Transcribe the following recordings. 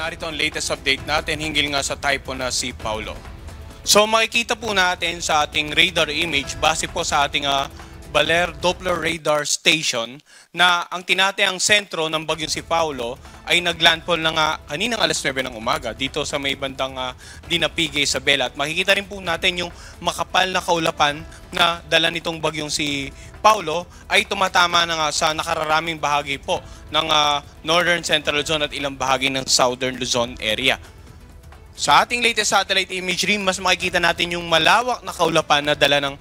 narito ang latest update natin hinggil nga sa typhoon na si Paulo. So makikita po natin sa ating radar image base po sa ating Baler Doppler Radar Station na ang tinatayang sentro ng bagyong si Paulo ay naglandfall na nga kaninang alas 9 ng umaga dito sa may bandang Dinapigue, Isabela. At makikita rin po natin yung makapal na kaulapan na dala nitong bagyong si Paulo ay tumatama na nga sa nakararaming bahagi po ng Northern Central Luzon at ilang bahagi ng Southern Luzon area. Sa ating latest satellite imagery, mas makikita natin yung malawak na kaulapan na dala ng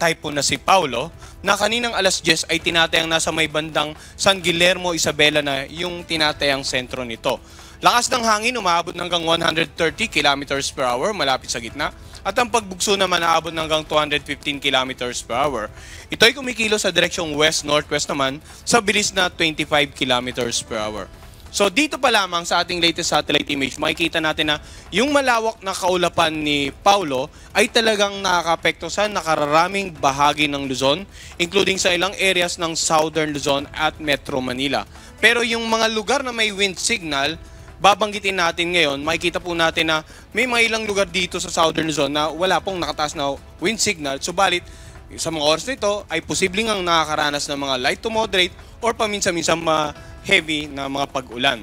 typhoon na si Paulo na kaninang alas 10 ay tinatayang nasa may bandang San Guillermo, Isabela na yung tinatayang sentro nito. Lakas ng hangin umaabot hanggang 130 km per hour malapit sa gitna at ang pagbugso naman naabot hanggang 215 km per hour. Ito ay kumikilo sa direksyong west-northwest naman sa bilis na 25 km per hour. So dito pa lamang sa ating latest satellite image, makikita natin na yung malawak na kaulapan ni Paulo ay talagang nakakaapekto sa nakararaming bahagi ng Luzon, including sa ilang areas ng Southern Luzon at Metro Manila. Pero yung mga lugar na may wind signal, babanggitin natin ngayon, makikita po natin na may mga ilang lugar dito sa Southern Luzon na wala pong nakataas na wind signal. Subalit, sa mga oras nito ay posibleng ang nakakaranas ng mga light to moderate or paminsan-minsan heavy na mga pag-ulan.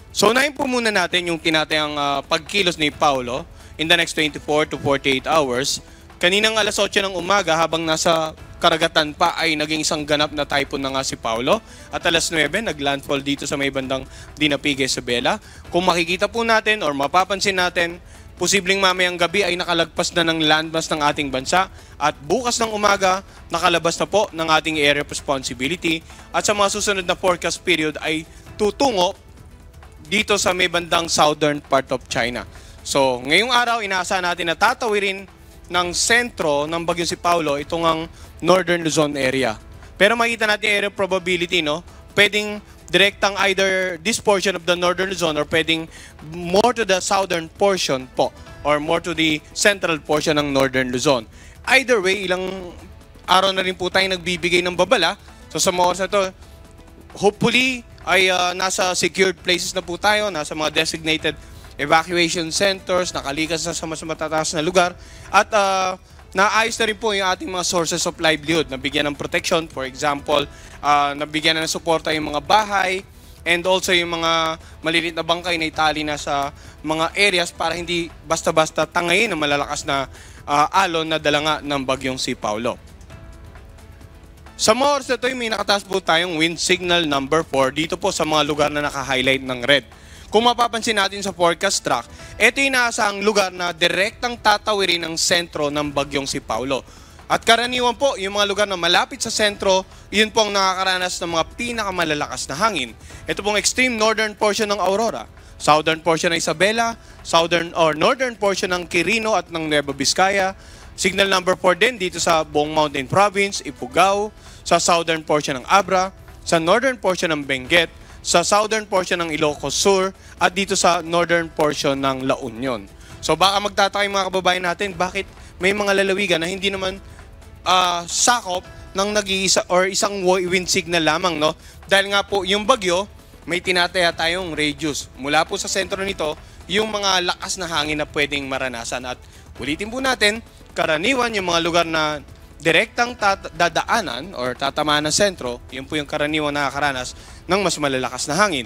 So unahin po muna natin yung tinatayang pagkilos ni Paulo in the next 24 to 48 hours. Kaninang alas 8 ng umaga habang nasa karagatan pa ay naging isang ganap na typhoon na nga si Paulo. At alas 9, naglandfall dito sa may bandang Dinapigue, Isabela. Kung makikita po natin or mapapansin natin, posibleng mamayang gabi ay nakalagpas na ng landmass ng ating bansa at bukas ng umaga nakalabas na po ng ating area of responsibility at sa mga susunod na forecast period ay tutungo dito sa may bandang southern part of China. So ngayong araw inaasahan natin na tatawirin ng sentro ng bagyong si Paulo itong ang Northern Luzon area. Pero makita natin area probability, no? Pwedeng direktang either this portion of the Northern Luzon or pwedeng more to the southern portion po or more to the central portion ng Northern Luzon. Either way, ilang araw na rin po tayo nagbibigay ng babala. So sa mga oras na to, hopefully ay nasa secured places na po tayo, nasa mga designated evacuation centers, nakalikas na sa mas matataas na lugar at naayos na rin po yung ating mga sources of livelihood, nabigyan ng protection, for example, nabigyan na ng suporta yung mga bahay and also yung mga maliliit na bangkay na itali na sa mga areas para hindi basta-basta tangayin ng malalakas na alon na dala nga ng bagyong si Paulo. Sa mga oras na ito, may nakataas po tayong wind signal number 4 dito po sa mga lugar na naka-highlight ng red. Kung mapapansin natin sa forecast track, ito yung inaasahang lugar na direktang tatawirin ang sentro ng bagyong si Paulo. At karaniwan po, yung mga lugar na malapit sa sentro, yun po ang nakakaranas ng mga pinakamalalakas na hangin. Ito pong extreme northern portion ng Aurora, southern portion ng Isabela, southern or northern portion ng Quirino at ng Nueva Vizcaya, signal number 4 din dito sa buong Mountain Province, Ifugao, sa southern portion ng Abra, sa northern portion ng Benguet, sa southern portion ng Ilocos Sur at dito sa northern portion ng La Union. So baka magtataka yung mga kababayan natin bakit may mga lalawigan na hindi naman sakop ng nag-iisa or isang wind signal lamang, no? Dahil nga po yung bagyo may tinataya tayong radius. Mula po sa sentro nito yung mga lakas na hangin na pwedeng maranasan at ulitin po natin, karaniwan yung mga lugar na direktang dadaanan or tatamaan ng sentro, yun po yung karaniwang nakakaranas ng mas malalakas na hangin.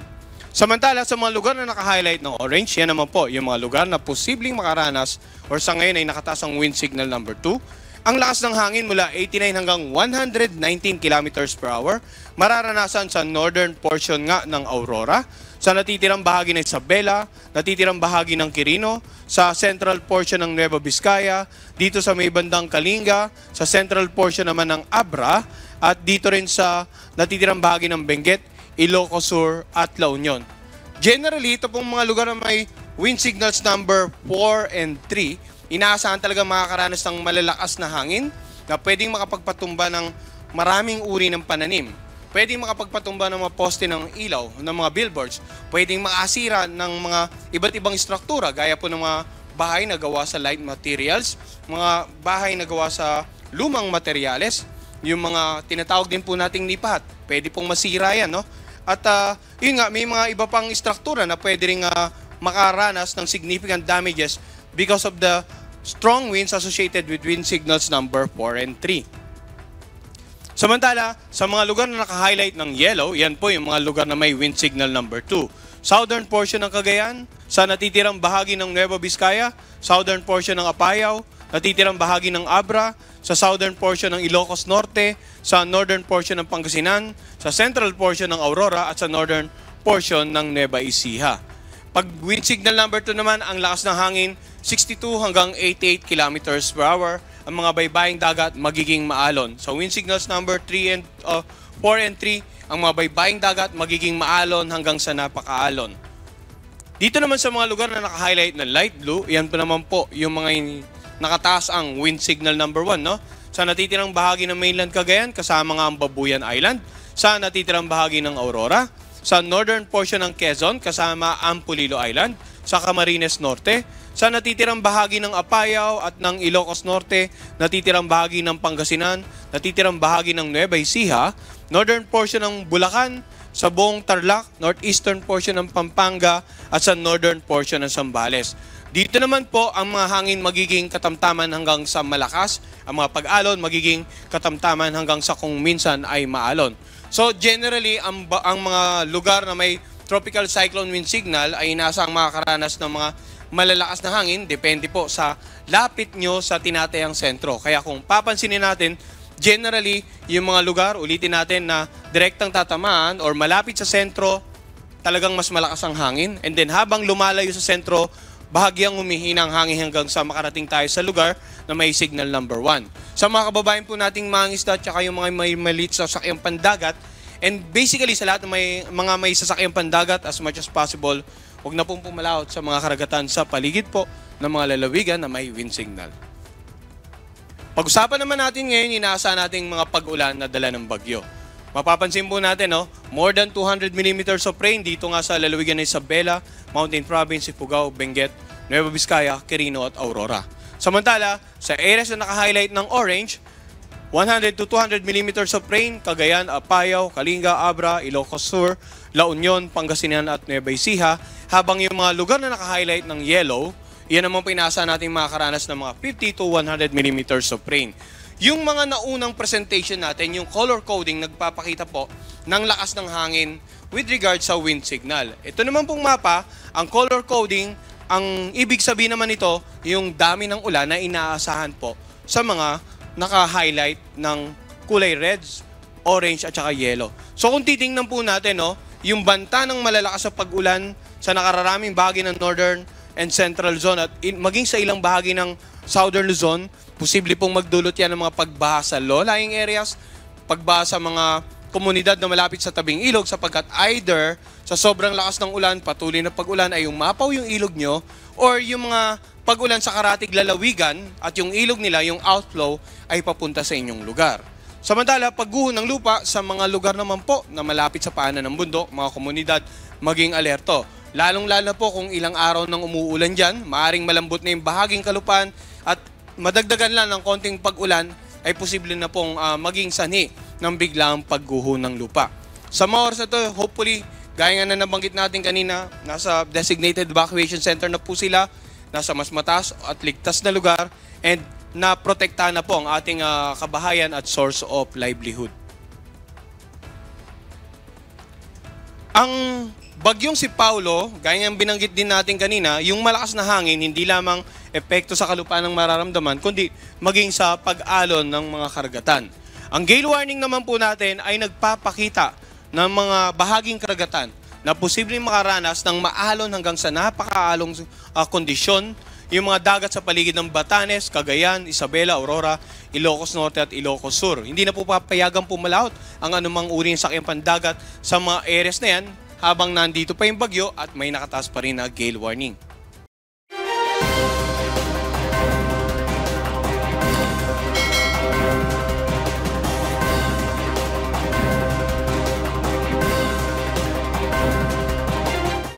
Samantala, sa mga lugar na naka-highlight ng orange, yan naman po yung mga lugar na posibleng makaranas or sa ngayon ay nakataas ang wind signal number 2. Ang lakas ng hangin mula 89 hanggang 119 km per hour, mararanasan sa northern portion nga ng Aurora, sa natitirang bahagi ng Isabela, natitirang bahagi ng Quirino, sa central portion ng Nueva Vizcaya, dito sa may bandang Kalinga, sa central portion naman ng Abra, at dito rin sa natitirang bahagi ng Benguet, Ilocos Sur at La Union. Generally, ito pong mga lugar na may wind signals number 4 and 3, inaasahan talaga makakaranas ng malalakas na hangin na pwedeng makapagpatumba ng maraming uri ng pananim. Pwedeng makapagpatumba ng mga poste ng ilaw, ng mga billboards. Pwedeng makasira ng mga iba't ibang struktura, gaya po ng mga bahay na gawa sa light materials, mga bahay na gawa sa lumang materyales, yung mga tinatawag din po nating nipat. Pwede pong masira yan, no? At yun nga, may mga iba pang istruktura na pwede rin makaranas ng significant damages because of the strong winds associated with wind signals number 4 and 3. Samantala, sa mga lugar na naka-highlight ng yellow, yan po yung mga lugar na may wind signal number 2. Southern portion ng Cagayan, sa natitirang bahagi ng Nueva Vizcaya, southern portion ng Apayao, natitirang bahagi ng Abra, sa southern portion ng Ilocos Norte, sa northern portion ng Pangasinan, sa central portion ng Aurora at sa northern portion ng Nueva Ecija. Pag wind signal number 2 naman, ang lakas ng hangin 62 hanggang 88 kilometers per hour. Ang mga baybaying dagat magiging maalon. Sa wind signals number 4 and 3, ang mga baybaying dagat magiging maalon hanggang sa napakaalon. Dito naman sa mga lugar na naka-highlight na light blue, yan po naman po yung mga nakataas ang wind signal number 1. No? Sa natitirang bahagi ng mainland Cagayan, kasama nga ang Babuyan Island. Sa natitirang bahagi ng Aurora. Sa northern portion ng Quezon, kasama ang Pulilo Island. Sa Camarines Norte. Sa natitirang bahagi ng Apayao at ng Ilocos Norte, natitirang bahagi ng Pangasinan, natitirang bahagi ng Nueva Ecija, northern portion ng Bulacan, sa buong Tarlac, northeastern portion ng Pampanga, at sa northern portion ng Zambales. Dito naman po ang mga hangin magiging katamtaman hanggang sa malakas, ang mga pag-alon magiging katamtaman hanggang sa kung minsan ay maalon. So generally, ang mga lugar na may tropical cyclone wind signal ay inaasang makakaranas ng mga malalakas na hangin, depende po sa lapit nyo sa tinatayang sentro. Kaya kung papansinin natin, generally, yung mga lugar, ulitin natin na direktang tatamaan or malapit sa sentro, talagang mas malakas ang hangin. And then habang lumalayo sa sentro, bahagyang humihina ang hangin hanggang sa makarating tayo sa lugar na may signal number 1. Sa mga kababayan po nating mangingisda at saka yung mga may maliit sa sasakyang pandagat, and basically sa lahat ng mga may sasakyang pandagat, as much as possible, huwag na pong pumalaot sa mga karagatan sa paligid po ng mga lalawigan na may wind signal. Pag-usapan naman natin ngayon, inaasahan nating mga pag-ulan na dala ng bagyo. Mapapansin po natin, more than 200 millimeters of rain dito nga sa lalawigan ng Isabela, Mountain Province, Ifugao, Benguet, Nueva Vizcaya, Quirino at Aurora. Samantala, sa areas na naka-highlight ng orange, 100 to 200 millimeters of rain, Cagayan, Apayao, Kalinga, Abra, Ilocos Sur, La Union, Pangasinan at Nueva Ecija, habang yung mga lugar na naka-highlight ng yellow, yan naman pinasa natin makakaranas ng mga 50 to 100 millimeters of rain. Yung mga naunang presentation natin, yung color coding, nagpapakita po ng lakas ng hangin with regard sa wind signal. Ito naman pong mapa, ang color coding, ang ibig sabihin naman nito, yung dami ng ulan na inaasahan po sa mga naka-highlight ng kulay reds, orange at saka yellow. So kung titingnan po natin, yung banta ng malalakas sa pag-ulan sa nakararaming bahagi ng northern and central zone at maging sa ilang bahagi ng southern Luzon, posible pong magdulot yan ng mga pagbaha sa low-lying areas, pagbaha sa mga komunidad na malapit sa tabing ilog sapagkat either sa sobrang lakas ng ulan, patuloy na pag-ulan ay umapaw yung ilog nyo, or yung mga pag-ulan sa karatig lalawigan at yung ilog nila, yung outflow, ay papunta sa inyong lugar. Samantala, pagguho ng lupa sa mga lugar naman po na malapit sa paanan ng bundok, mga komunidad, maging alerto. Lalong-lalo na po kung ilang araw nang umuulan dyan, maaring malambot na yung bahaging kalupaan at madagdagan lang ng konting pag-ulan ay posible na pong maging sanhi ng biglang pagguho ng lupa. Sa mga oras na ito, hopefully, gaya nga na nabanggit natin kanina, nasa designated evacuation center na po sila, nasa mas mataas at ligtas na lugar, and na-protektahan na po ang ating kabahayan at source of livelihood. Ang bagyong si Paulo, gaya ng binanggit din natin kanina, yung malakas na hangin, hindi lamang epekto sa kalupaan ng mararamdaman, kundi maging sa pag-alon ng mga karagatan. Ang gale warning naman po natin ay nagpapakita ng mga bahaging karagatan na posibleng makaranas ng maalon hanggang sa napakaalong kondisyon, yung mga dagat sa paligid ng Batanes, Cagayan, Isabela, Aurora, Ilocos Norte at Ilocos Sur. Hindi na po papayagang pumalaot ang anumang uri ng sakyang pandagat sa mga areas na yan habang nandito pa yung bagyo at may nakataas pa rin na gale warning.